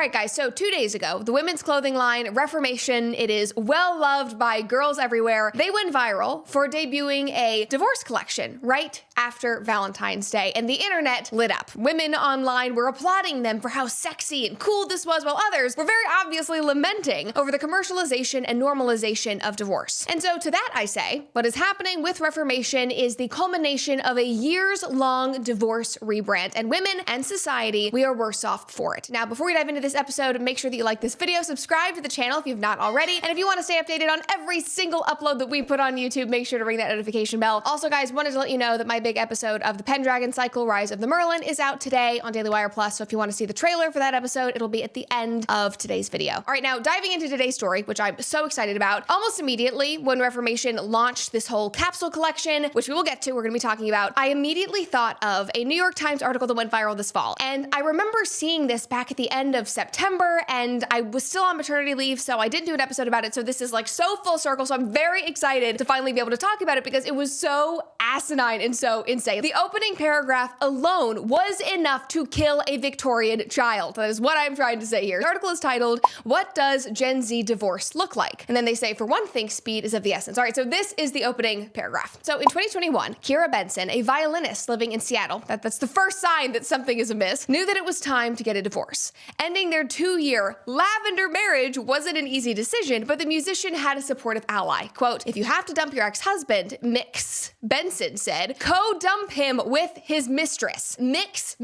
right, guys, so 2 days ago, the women's clothing line, Reformation, it is well loved by girls everywhere. They went viral for debuting a divorce collection right after Valentine's Day, and the internet lit up. Women online were applauding them for how sexy and cool this was, while others were very obviously lamenting over the commercialization and normalization of divorce. And so to that I say, what is happening with Reformation is the culmination of a years-long divorce rebrand, and women and society, we are worse off for it. Now, before we dive into this episode, make sure that you like this video, subscribe to the channel if you've not already, and if you want to stay updated on every single upload that we put on YouTube, make sure to ring that notification bell. Also, guys, wanted to let you know that my big episode of the Pendragon cycle, Rise of the Merlin, is out today on DailyWire Plus, so if you want to see the trailer for that episode, it'll be at the end of today's video. All right, now diving into today's story, which I'm so excited about. Almost immediately when Reformation launched this whole capsule collection, which we will get to, we're going to be talking about, I immediately thought of a New York Times article that went viral this fall. And I remember seeing this back at the end of September, and I was still on maternity leave, so I didn't do an episode about it. So this is like so full circle. So I'm very excited to finally be able to talk about it because it was so asinine and so insane. The opening paragraph alone was enough to kill a Victorian child. That is what I'm trying to say here. The article is titled, "What Does Gen Z Divorce Look Like?" And then they say, for one thing, speed is of the essence. All right, so this is the opening paragraph. So in 2021, Kira Benson, a violinist living in Seattle, that's the first sign that something is amiss, knew that it was time to get a divorce. Ending their 2-year lavender marriage wasn't an easy decision, but the musician had a supportive ally. Quote, "If you have to dump your ex-husband," Mix Benson said, "co-dump him with his mistress." Mix,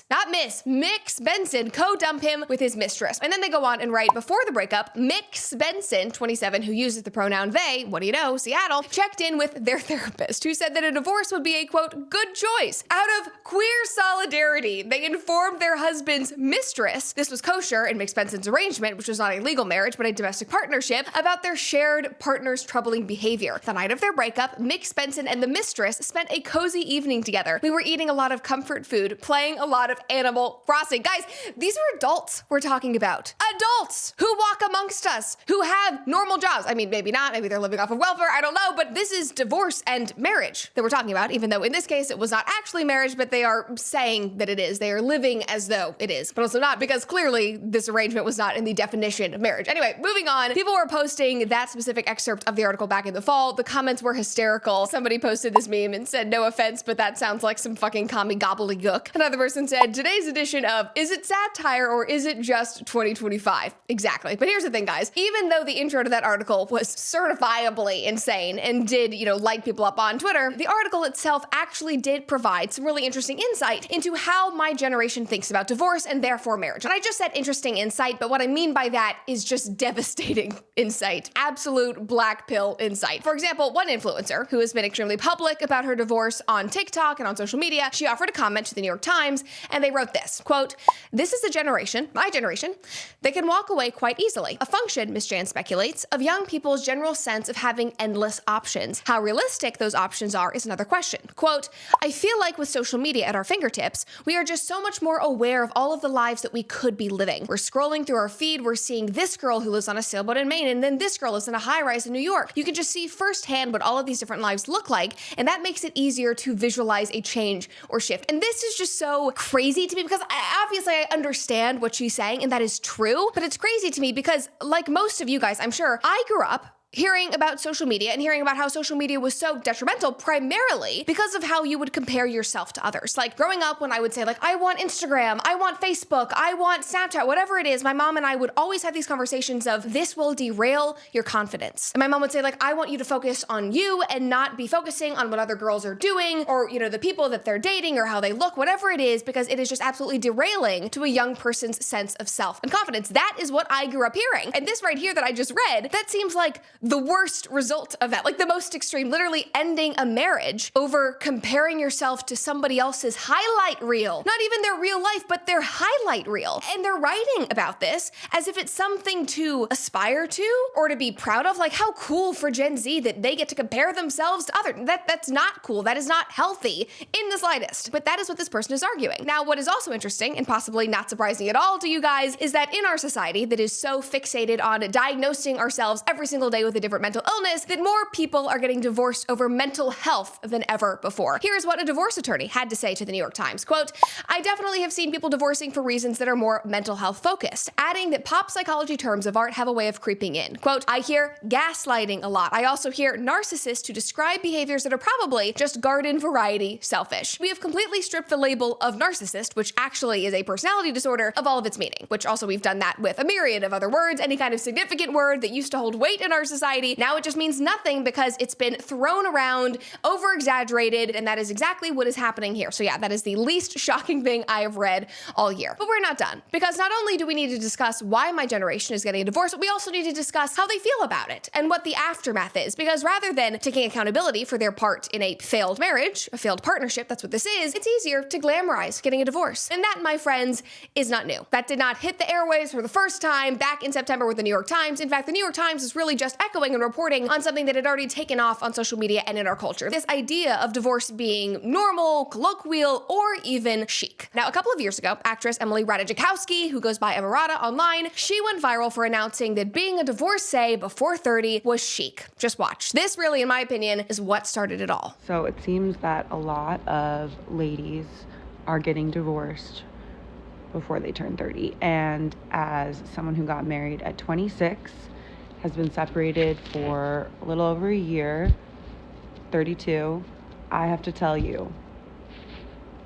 not Miss. Mix Benson co-dump him with his mistress. And then they go on and write, before the breakup, Mix Benson, 27, who uses the pronoun they, what do you know, Seattle, checked in with their therapist, who said that a divorce would be a, quote, good choice. Out of queer solidarity, they informed their husband's mistress, this was kosher in Mix Benson's arrangement, which was not a legal marriage, but a domestic partnership, about their shared partner's troubling behavior. The night of their breakup, Mix Benson and the mistress spent a cozy evening together. We were eating a lot of comfort food, playing a lot of Animal Crossing. Guys, these are adults we're talking about. Adults who walk amongst us, who have normal jobs. I mean, maybe not, maybe they're living off of welfare, I don't know, but this is divorce and marriage that we're talking about, even though in this case it was not actually marriage, but they are saying that it is. They are living as though it is, but also not, because clearly this arrangement was not in the definition of marriage. Anyway, moving on. People were posting that specific excerpt of the article back in the fall. The comments were hysterical. Somebody posted this meme and said, "No offense, but that sounds like some fucking commie gobbledygook." Another person said, "Today's edition of, is it satire or is it just 2025? Exactly. But here's the thing, guys. Even though the intro to that article was certifiably insane and did, light people up on Twitter, the article itself actually did provide some really interesting insight into how my generation thinks about divorce and therefore marriage. And I just said interesting insight, but what I mean by that is just devastating insight. Absolute black pill insight. For example, one influencer who has been extremely public about her divorce on TikTok and on social media, she offered a comment to the New York Times, and they wrote this, quote, "This is a generation, my generation, that can walk away quite easily. A function," Miss Jan speculates, "of young people's general sense of having endless options. How realistic those options are is another question." Quote, "I feel like with social media at our fingertips, we are just so much more aware of all of the lives that we could be living. We're scrolling through our feed, we're seeing this girl who lives on a sailboat in Maine, and then this girl lives in a high-rise in New York. You can just see firsthand what all of these different lives look like, and that makes it easier to visualize a change or shift." And this is just so crazy to me because obviously I understand what she's saying, and that is true, but it's crazy to me because, like most of you guys, I'm sure, I grew up hearing about social media and hearing about how social media was so detrimental primarily because of how you would compare yourself to others. Like growing up when I would say like, I want Instagram, I want Facebook, I want Snapchat, whatever it is, my mom and I would always have these conversations of this will derail your confidence. And my mom would say like, I want you to focus on you and not be focusing on what other girls are doing or, the people that they're dating or how they look, whatever it is, because it is just absolutely derailing to a young person's sense of self and confidence. That is what I grew up hearing. And this right here that I just read, that seems like the worst result of that, like the most extreme, literally ending a marriage over comparing yourself to somebody else's highlight reel. Not even their real life, but their highlight reel. And they're writing about this as if it's something to aspire to or to be proud of. Like how cool for Gen Z that they get to compare themselves to others. That's not cool. That is not healthy in the slightest. But that is what this person is arguing. Now, what is also interesting and possibly not surprising at all to you guys is that in our society that is so fixated on diagnosing ourselves every single day with with a different mental illness, that more people are getting divorced over mental health than ever before. Here's what a divorce attorney had to say to the New York Times. Quote, "I definitely have seen people divorcing for reasons that are more mental health focused," adding that pop psychology terms of art have a way of creeping in. Quote, "I hear gaslighting a lot. I also hear narcissists to describe behaviors that are probably just garden variety selfish. We have completely stripped the label of narcissist, which actually is a personality disorder, of all of its meaning," which also we've done that with a myriad of other words. Any kind of significant word that used to hold weight in our society, now it just means nothing because it's been thrown around, over-exaggerated, and that is exactly what is happening here. So yeah, that is the least shocking thing I have read all year. But we're not done, because not only do we need to discuss why my generation is getting a divorce, but we also need to discuss how they feel about it and what the aftermath is, because rather than taking accountability for their part in a failed marriage, a failed partnership, that's what this is, it's easier to glamorize getting a divorce. And that, my friends, is not new. That did not hit the airwaves for the first time back in September with the New York Times. In fact, the New York Times is really just echoing and reporting on something that had already taken off on social media and in our culture. This idea of divorce being normal, colloquial, or even chic. Now, a couple of years ago, actress Emily Ratajkowski, who goes by Emirata online, she went viral for announcing that being a divorcee before 30 was chic. Just watch. This really, in my opinion, is what started it all. So it seems that a lot of ladies are getting divorced before they turn 30. And as someone who got married at 26, has been separated for a little over a year, 32, I have to tell you,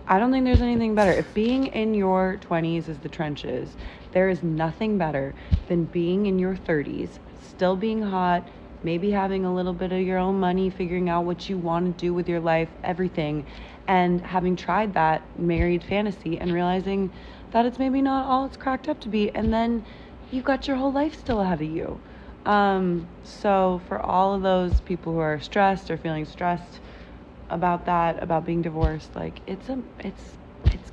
I don't think there's anything better. If being in your 20s is the trenches, there is nothing better than being in your 30s, still being hot, maybe having a little bit of your own money, figuring out what you want to do with your life, everything, and having tried that married fantasy and realizing that it's maybe not all it's cracked up to be, and then you've got your whole life still ahead of you. So for all of those people who are stressed or feeling stressed about that, about being divorced, like it's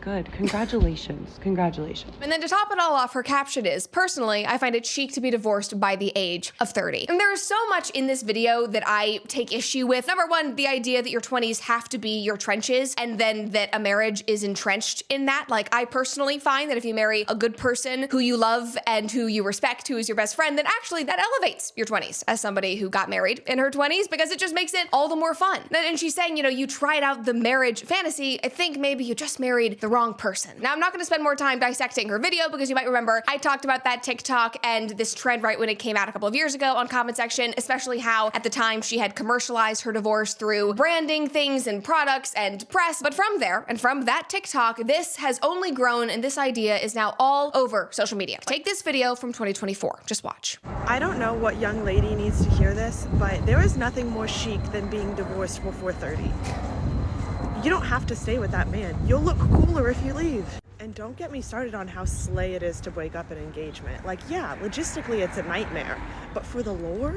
good. Congratulations. Congratulations. And then to top it all off, her caption is, "Personally, I find it chic to be divorced by the age of 30. And there is so much in this video that I take issue with. Number one, the idea that your 20s have to be your trenches and then that a marriage is entrenched in that. Like, I personally find that if you marry a good person who you love and who you respect, who is your best friend, then actually that elevates your 20s as somebody who got married in her 20s, because it just makes it all the more fun. And she's saying, you tried out the marriage fantasy. I think maybe you just married the wrong person. Now, I'm not going to spend more time dissecting her video because you might remember I talked about that TikTok and this trend right when it came out a couple of years ago on comment section, especially how at the time she had commercialized her divorce through branding things and products and press. But from there and from that TikTok, this has only grown, and this idea is now all over social media. Take this video from 2024. Just watch. I don't know what young lady needs to hear this, but there is nothing more chic than being divorced before 30. You don't have to stay with that man. You'll look cooler if you leave. And don't get me started on how slay it is to break up an engagement. Like, yeah, logistically it's a nightmare, but for the lore,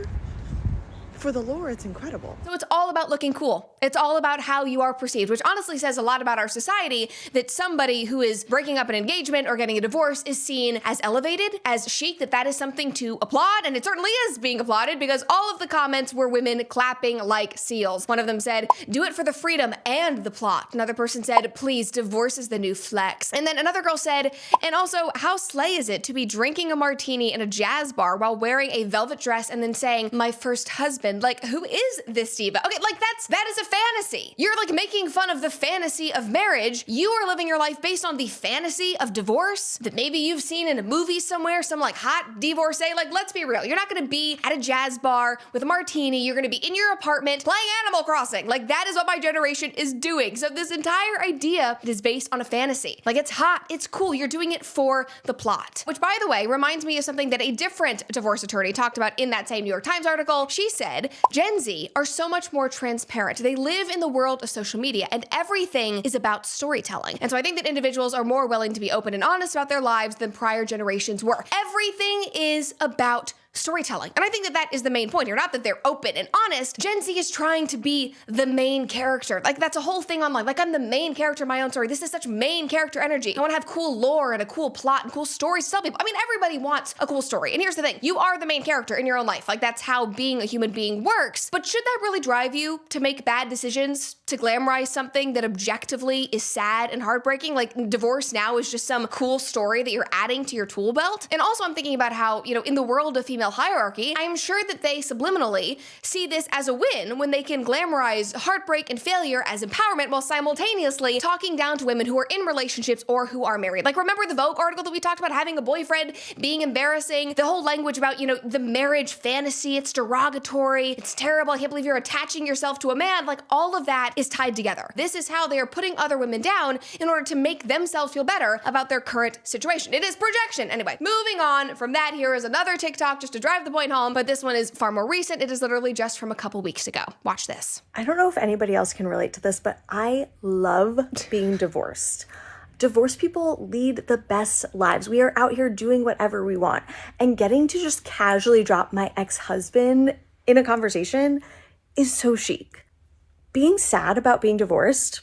it's incredible. So it's all about looking cool. It's all about how you are perceived, which honestly says a lot about our society, that somebody who is breaking up an engagement or getting a divorce is seen as elevated, as chic, that is something to applaud, and it certainly is being applauded because all of the comments were women clapping like seals. One of them said, "Do it for the freedom and the plot." Another person said, "Please, divorce is the new flex." And then another girl said, "And also, how slay is it to be drinking a martini in a jazz bar while wearing a velvet dress and then saying, 'My first husband'? Like, who is this diva?" Okay, like that is a fantasy. You're like making fun of the fantasy of marriage. You are living your life based on the fantasy of divorce that maybe you've seen in a movie somewhere, some like hot divorcee. Like, let's be real. You're not gonna be at a jazz bar with a martini. You're gonna be in your apartment playing Animal Crossing. Like, that is what my generation is doing. So this entire idea is based on a fantasy. Like, it's hot, it's cool. You're doing it for the plot. Which, by the way, reminds me of something that a different divorce attorney talked about in that same New York Times article. She said, Gen Z are so much more transparent. They live in the world of social media and everything is about storytelling. And so I think that individuals are more willing to be open and honest about their lives than prior generations were. Everything is about storytelling. And I think that that is the main point here. Not that they're open and honest. Gen Z is trying to be the main character. Like, that's a whole thing online. Like, I'm the main character in my own story. This is such main character energy. I want to have cool lore and a cool plot and cool stories to tell people. I mean, everybody wants a cool story. And here's the thing. You are the main character in your own life. Like, that's how being a human being works. But should that really drive you to make bad decisions, to glamorize something that objectively is sad and heartbreaking? Like, divorce now is just some cool story that you're adding to your tool belt. And also I'm thinking about how, in the world of female female hierarchy, I am sure that they subliminally see this as a win when they can glamorize heartbreak and failure as empowerment while simultaneously talking down to women who are in relationships or who are married. Like, remember the Vogue article that we talked about having a boyfriend being embarrassing? The whole language about, the marriage fantasy, it's derogatory, it's terrible, I can't believe you're attaching yourself to a man. Like, all of that is tied together. This is how they are putting other women down in order to make themselves feel better about their current situation. It is projection. Anyway, moving on from that, here is another TikTok just to drive the point home, but this one is far more recent. It is literally just from a couple weeks ago. Watch this. I don't know if anybody else can relate to this, but I love being divorced. Divorced people lead the best lives. We are out here doing whatever we want. And getting to just casually drop my ex-husband in a conversation is so chic. Being sad about being divorced,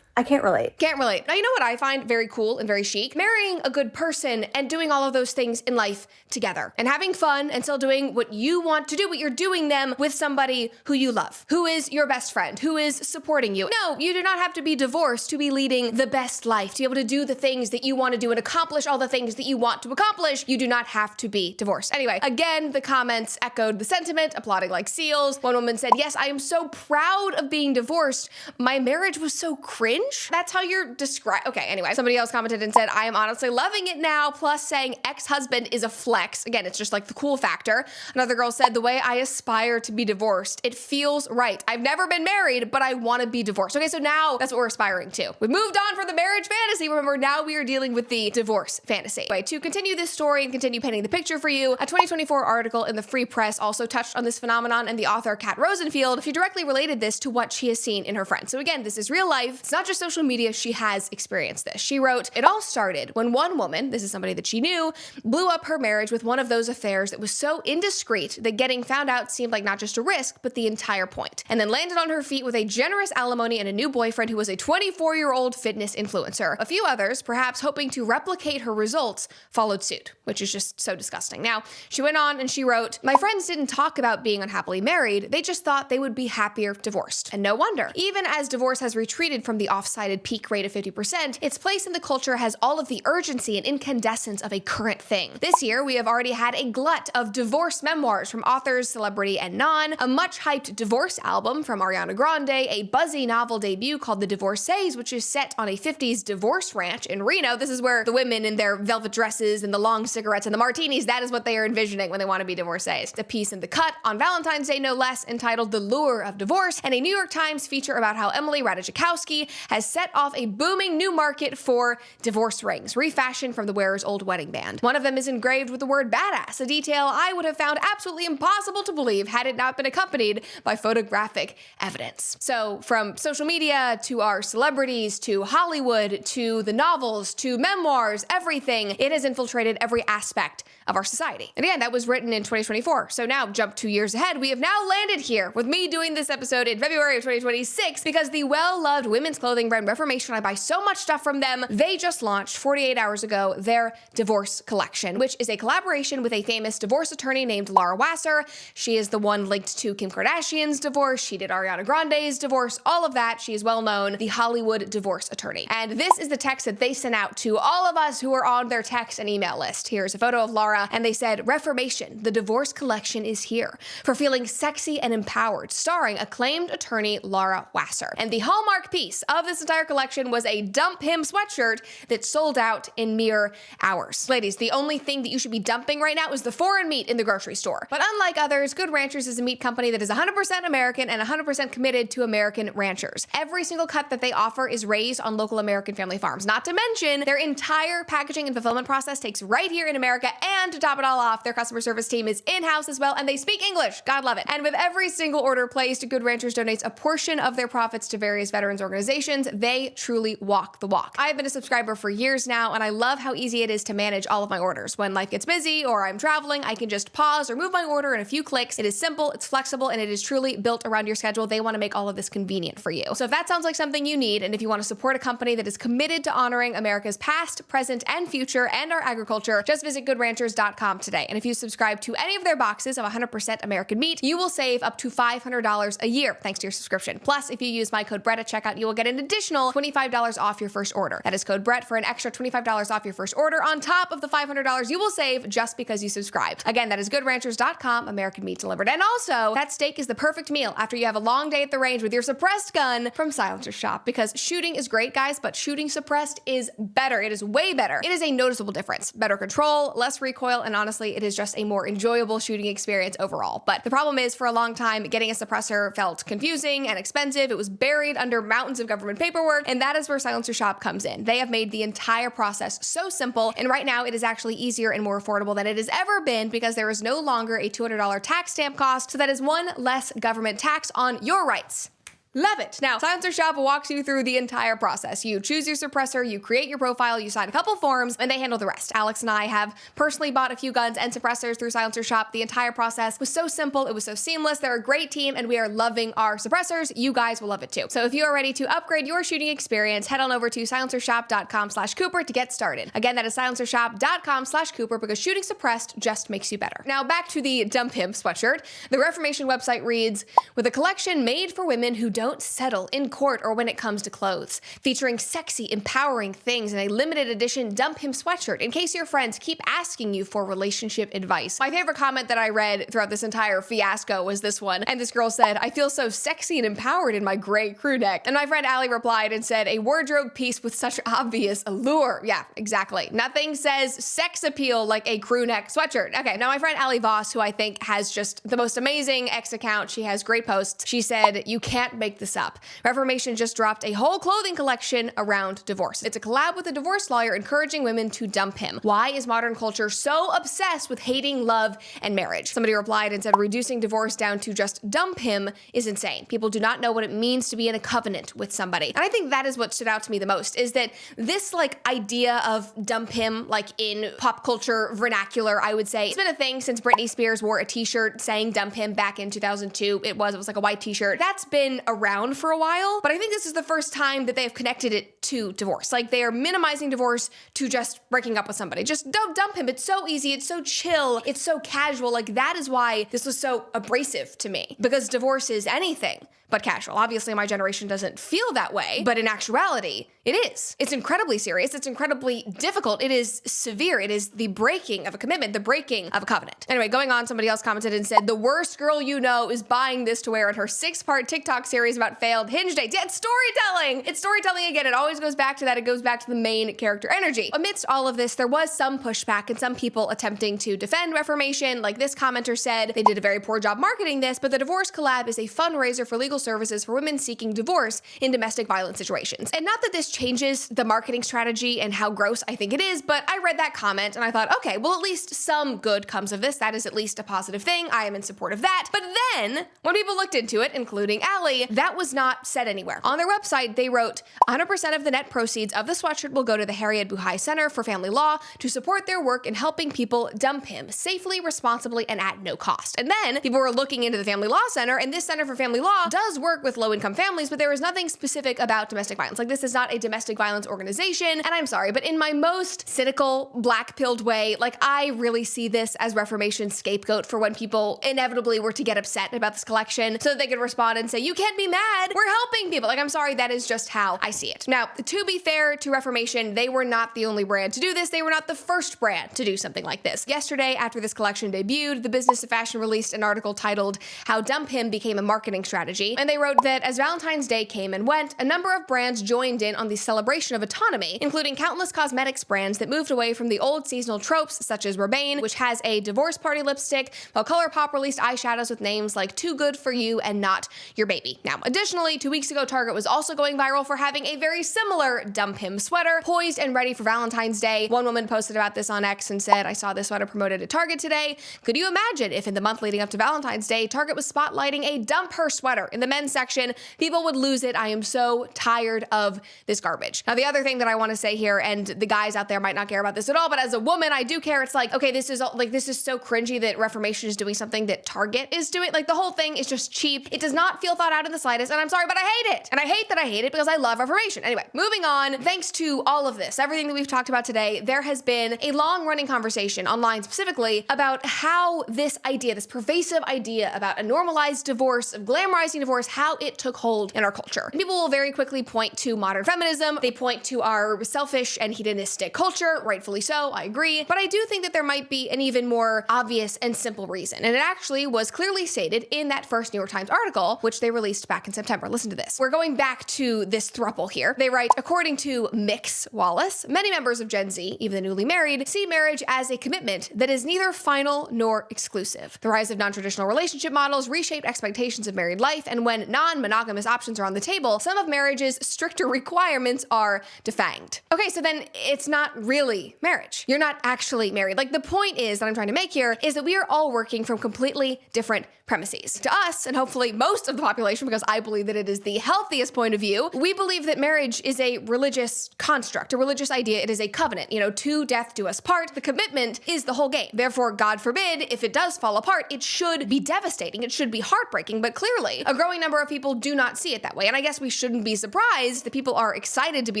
I can't relate. Can't relate. Now, you know what I find very cool and very chic? Marrying a good person and doing all of those things in life together and having fun and still doing what you want to do, but you're doing them with somebody who you love, who is your best friend, who is supporting you. No, you do not have to be divorced to be leading the best life, to be able to do the things that you want to do and accomplish all the things that you want to accomplish. You do not have to be divorced. Anyway, again, the comments echoed the sentiment, applauding like seals. One woman said, "Yes, I am so proud of being divorced. My marriage was so cringe." That's how you're described. Okay, anyway, somebody else commented and said, "I am honestly loving it now," plus saying ex-husband is a flex. Again, it's just like the cool factor. Another girl said, "The way I aspire to be divorced, it feels right. I've never been married, but I want to be divorced." Okay, so now that's what we're aspiring to. We've moved on from the marriage fantasy. Remember, now we are dealing with the divorce fantasy. Anyway, to continue this story and continue painting the picture for you, a 2024 article in the Free Press also touched on this phenomenon, and the author Kat Rosenfield, she directly related this to what she has seen in her friends. So again, this is real life. It's not just social media. She has experienced this. She wrote, "It all started when one woman, this is somebody that she knew, blew up her marriage with one of those affairs that was so indiscreet that getting found out seemed like not just a risk, but the entire point. And then landed on her feet with a generous alimony and a new boyfriend who was a 24-year-old fitness influencer. A few others, perhaps hoping to replicate her results, followed suit," which is just so disgusting. Now, she went on and she wrote, "My friends didn't talk about being unhappily married. They just thought they would be happier divorced. And no wonder. Even as divorce has retreated from the off-sided peak rate of 50%, its place in the culture has all of the urgency and incandescence of a current thing. This year, we have already had a glut of divorce memoirs from authors, celebrity and non, a much-hyped divorce album from Ariana Grande, a buzzy novel debut called The Divorcees, which is set on a 50s divorce ranch in Reno. This is where the women in their velvet dresses and the long cigarettes and the martinis, that is what they are envisioning when they want to be divorcees. A piece in The Cut on Valentine's Day, no less, entitled The Lure of Divorce, and a New York Times feature about how Emily Ratajkowski has set off a booming new market for divorce rings, refashioned from the wearer's old wedding band. One of them is engraved with the word badass, a detail I would have found absolutely impossible to believe had it not been accompanied by photographic evidence. So from social media to our celebrities to Hollywood to the novels to memoirs, everything, it has infiltrated every aspect of our society. And again, that was written in 2024. So now jump 2 years ahead, we have now landed here with me doing this episode in February of 2026 because the well-loved women's clothing brand Reformation, I buy so much stuff from them. They just launched 48 hours ago their divorce collection, which is a collaboration with a famous divorce attorney named Laura Wasser. She is the one linked to Kim Kardashian's divorce. She did Ariana Grande's divorce, all of that. She is well known, the Hollywood divorce attorney. And this is the text that they sent out to all of us who are on their text and email list. Here's a photo of Laura, and they said, "Reformation, the divorce collection is here for feeling sexy and empowered," starring acclaimed attorney Laura Wasser. And the hallmark piece of this entire collection was a Dump Him sweatshirt that sold out in mere hours. Ladies, the only thing that you should be dumping right now is the foreign meat in the grocery store. But unlike others, Good Ranchers is a meat company that is 100% American and 100% committed to American ranchers. Every single cut that they offer is raised on local American family farms. Not to mention, their entire packaging and fulfillment process takes right here in America, and to top it all off, their customer service team is in-house as well, and they speak English. God love it. And with every single order placed, Good Ranchers donates a portion of their profits to various veterans organizations. They truly walk the walk. I've been a subscriber for years now, and I love how easy it is to manage all of my orders. When life gets busy or I'm traveling, I can just pause or move my order in a few clicks. It is simple, it's flexible, and it is truly built around your schedule. They want to make all of this convenient for you. So if that sounds like something you need, and if you want to support a company that is committed to honoring America's past, present, and future, and our agriculture, just visit goodranchers.com today. And if you subscribe to any of their boxes of 100% American meat, you will save up to $500 a year thanks to your subscription. Plus, if you use my code BRED at checkout, you will get an additional $25 off your first order. That is code Brett for an extra $25 off your first order on top of the $500 you will save just because you subscribed. Again, that is goodranchers.com, American meat delivered. And also, that steak is the perfect meal after you have a long day at the range with your suppressed gun from Silencer Shop, because shooting is great, guys, but shooting suppressed is better. It is way better. It is a noticeable difference. Better control, less recoil, and honestly, it is just a more enjoyable shooting experience overall. But the problem is, for a long time, getting a suppressor felt confusing and expensive. It was buried under mountains of government paperwork, and that is where Silencer Shop comes in. They have made the entire process so simple, and right now it is actually easier and more affordable than it has ever been because there is no longer a $200 tax stamp cost, so that is one less government tax on your rights. Love it. Now, Silencer Shop walks you through the entire process. You choose your suppressor, you create your profile, you sign a couple forms, and they handle the rest. Alex and I have personally bought a few guns and suppressors through Silencer Shop. The entire process was so simple, it was so seamless. They're a great team, and we are loving our suppressors. You guys will love it too. So if you are ready to upgrade your shooting experience, head on over to silencershop.com/Cooper to get started. Again, that is silencershop.com/Cooper, because shooting suppressed just makes you better. Now, back to the Dump Him sweatshirt. The Reformation website reads, with a collection made for women who don't settle in court or when it comes to clothes, featuring sexy, empowering things in a limited edition Dump Him sweatshirt in case your friends keep asking you for relationship advice. My favorite comment that I read throughout this entire fiasco was this one, and this girl said, I feel so sexy and empowered in my gray crew neck. And my friend Allie replied and said, a wardrobe piece with such obvious allure. Yeah, exactly. Nothing says sex appeal like a crew neck sweatshirt. Okay, now my friend Allie Voss, who I think has just the most amazing X account, she has great posts, she said, you can't make this up. Reformation just dropped a whole clothing collection around divorce. It's a collab with a divorce lawyer encouraging women to dump him. Why is modern culture so obsessed with hating love and marriage? Somebody replied and said, reducing divorce down to just dump him is insane. People do not know what it means to be in a covenant with somebody. And I think that is what stood out to me the most, is that this idea of dump him, in pop culture vernacular, I would say, it's been a thing since Britney Spears wore a t-shirt saying dump him back in 2002. It was like a white t-shirt. That's been around for a while, but I think this is the first time that they have connected it to divorce. They are minimizing divorce to just breaking up with somebody. Just don't dump him. It's so easy. It's so chill. It's so casual. That is why this was so abrasive to me, because divorce is anything but casual. Obviously, my generation doesn't feel that way, but in actuality, it is. It's incredibly serious. It's incredibly difficult. It is severe. It is the breaking of a commitment, the breaking of a covenant. Anyway, going on, somebody else commented and said, the worst girl you know is buying this to wear in her 6-part TikTok series about failed Hinge dates. Yeah, it's storytelling. It's storytelling again. It always goes back to that. It goes back to the main character energy. Amidst all of this, there was some pushback and some people attempting to defend Reformation. Like this commenter said, they did a very poor job marketing this, but the divorce collab is a fundraiser for legal services for women seeking divorce in domestic violence situations. And not that this changes the marketing strategy and how gross I think it is, but I read that comment and I thought, okay, well, at least some good comes of this. That is at least a positive thing. I am in support of that. But then when people looked into it, including Allie, that was not said anywhere. On their website, they wrote 100% of the net proceeds of the sweatshirt will go to the Harriet Buhai Center for Family Law to support their work in helping people dump him safely, responsibly, and at no cost. And then people were looking into the Family Law Center, and this Center for Family Law does work with low-income families, but there is nothing specific about domestic violence. This is not a domestic violence organization, and I'm sorry, but in my most cynical, black-pilled way, I really see this as Reformation's scapegoat for when people inevitably were to get upset about this collection so that they could respond and say, you can't be mad, we're helping people. I'm sorry, that is just how I see it. Now, to be fair to Reformation, they were not the only brand to do this. They were not the first brand to do something like this. Yesterday, after this collection debuted, the Business of Fashion released an article titled How Dump Him Became a Marketing Strategy, and they wrote that as Valentine's Day came and went, a number of brands joined in on the celebration of autonomy, including countless cosmetics brands that moved away from the old seasonal tropes such as Rebranding, which has a divorce party lipstick, while ColourPop released eyeshadows with names like Too Good For You and Not Your Baby. Now, additionally, 2 weeks ago, Target was also going viral for having a very similar Dump Him sweater, poised and ready for Valentine's Day. One woman posted about this on X and said, I saw this sweater promoted at Target today. Could you imagine if in the month leading up to Valentine's Day, Target was spotlighting a Dump Her sweater in the men's section? People would lose it. I am so tired of this just garbage. Now, the other thing that I want to say here, and the guys out there might not care about this at all, but as a woman, I do care. It's like, okay, this is so cringy that Reformation is doing something that Target is doing. Like, the whole thing is just cheap. It does not feel thought out in the slightest, and I'm sorry, but I hate it. And I hate that I hate it because I love Reformation. Anyway, moving on. Thanks to all of this, everything that we've talked about today, there has been a long-running conversation online specifically about how this idea, this pervasive idea about a normalized divorce, of glamorizing divorce, how it took hold in our culture. And people will very quickly point to modern feminism. They point to our selfish and hedonistic culture, rightfully so, I agree. But I do think that there might be an even more obvious and simple reason. And it actually was clearly stated in that first New York Times article, which they released back in September. Listen to this. We're going back to this throuple here. They write, according to Mix Wallace, many members of Gen Z, even the newly married, see marriage as a commitment that is neither final nor exclusive. The rise of non-traditional relationship models reshaped expectations of married life, and when non-monogamous options are on the table, some of marriage's stricter requirements are defanged. Okay, so then it's not really marriage. You're not actually married. Like, the point is that I'm trying to make here is that we are all working from completely different premises. To us, and hopefully most of the population, because I believe that it is the healthiest point of view, we believe that marriage is a religious construct, a religious idea. It is a covenant, to death do us part. The commitment is the whole game. Therefore, God forbid, if it does fall apart, it should be devastating. It should be heartbreaking, but clearly a growing number of people do not see it that way. And I guess we shouldn't be surprised that people are excited to be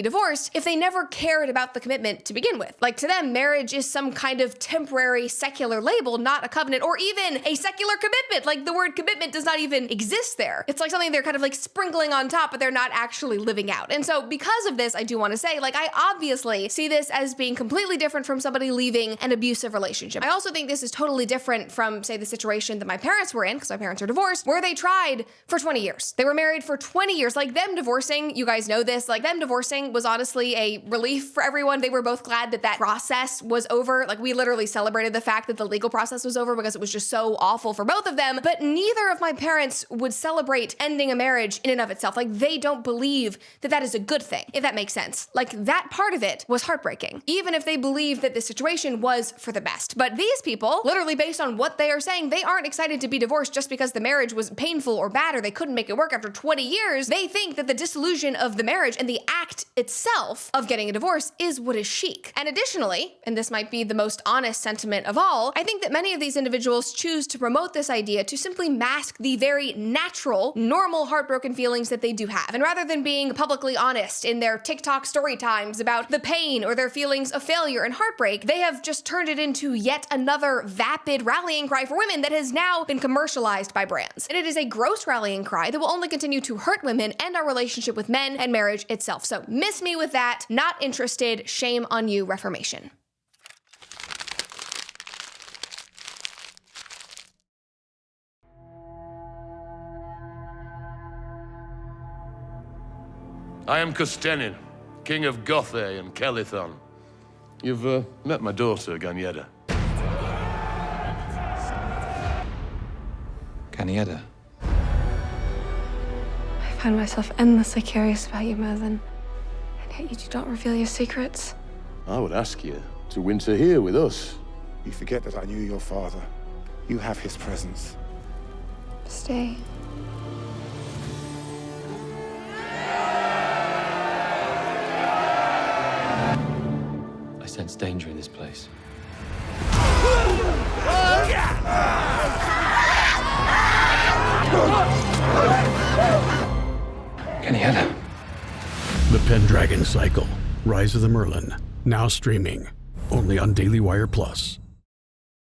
divorced if they never cared about the commitment to begin with. Like, to them, marriage is some kind of temporary secular label, not a covenant or even a secular commitment. Like, the word commitment does not even exist there. It's like something they're kind of like sprinkling on top, but they're not actually living out. And so because of this, I do want to say, like, I obviously see this as being completely different from somebody leaving an abusive relationship. I also think this is totally different from, say, the situation that my parents were in, because my parents are divorced, where they tried for 20 years. They were married for 20 years. Like, them divorcing, you guys know this, like, them divorcing was honestly a relief for everyone. They were both glad that that process was over. Like, we literally celebrated the fact that the legal process was over because it was just so awful for both of them. But neither of my parents would celebrate ending a marriage in and of itself. Like, they don't believe that that is a good thing, if that makes sense. Like, that part of it was heartbreaking, even if they believe that the situation was for the best. But these people, literally based on what they are saying, they aren't excited to be divorced just because the marriage was painful or bad or they couldn't make it work after 20 years. They think that the dissolution of the marriage and the act itself of getting a divorce is what is chic. And additionally, and this might be the most honest sentiment of all, I think that many of these individuals choose to promote this idea to simply mask the very natural, normal heartbroken feelings that they do have. And rather than being publicly honest in their TikTok story times about the pain or their feelings of failure and heartbreak, they have just turned it into yet another vapid rallying cry for women that has now been commercialized by brands. And it is a gross rallying cry that will only continue to hurt women and our relationship with men and marriage itself. So miss me with that. Not interested. Shame on you, Reformation. I am Custenin, king of Gothe and Kelithon. You've met my daughter, Ganyeda. Ganyeda? I find myself endlessly curious about you, Merlin. And yet you do not reveal your secrets. I would ask you to winter here with us. You forget that I knew your father. You have his presence. Stay. I sense danger in this place. Ganyeda. The Pendragon Cycle, Rise of the Merlin, now streaming, only on DailyWire Plus.